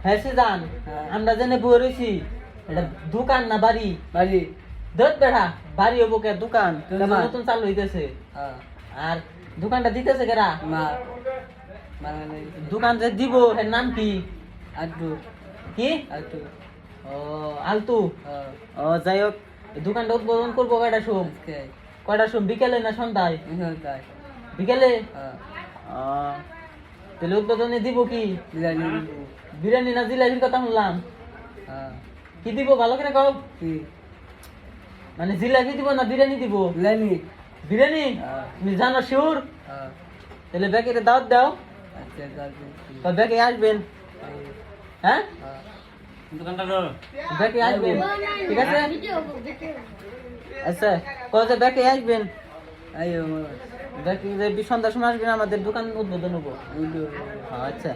হ্যাঁ সিজান আমরা জেনে বই রইছি এটা দোকান না বাড়ি বাড়ি দত বেড়া বাড়ি হবো কে দোকান দোকান। নতুন চালু হইতেছে হ্যাঁ আর দোকানটা দিতেছে কেরা মা মানে নেই দোকান যে দিব এর নাম কি আটু কি আটু ও আলতু হ্যাঁ ও যাই হোক দোকানটা উদ্বোধন করবো কয়টা সোম আজকে কয়টা সোম বিকেলে না সন্ধ্যায় এখন তাই বিকেলে হ্যাঁ ও তাহলে উদ্বোধনে দিব কি বিরিয়ানি দিব বিরিয়ানি না জিলাপির কথা শুনলাম হ্যাঁ কি দিব ভালো করে কও কি মানে জিলাপি দিব না বিরিয়ানি দিব বিরিয়ানি বিরিয়ানি হ্যাঁ তুমি জানো শিওর হ্যাঁ তাহলে ব্যাকে দাওয়াত দাও আচ্ছা তারপর তো ব্যাকে আসবেন হ্যাঁ হ্যাঁ ব্যাকে আসবেন ঠিক আছে আচ্ছা কবে ব্যাকে আসবেন আইও ব্যাকে যে সন্ধ্যার সময় আসবেন আমাদের দোকান উদ্বোধন হবো উডো আচ্ছা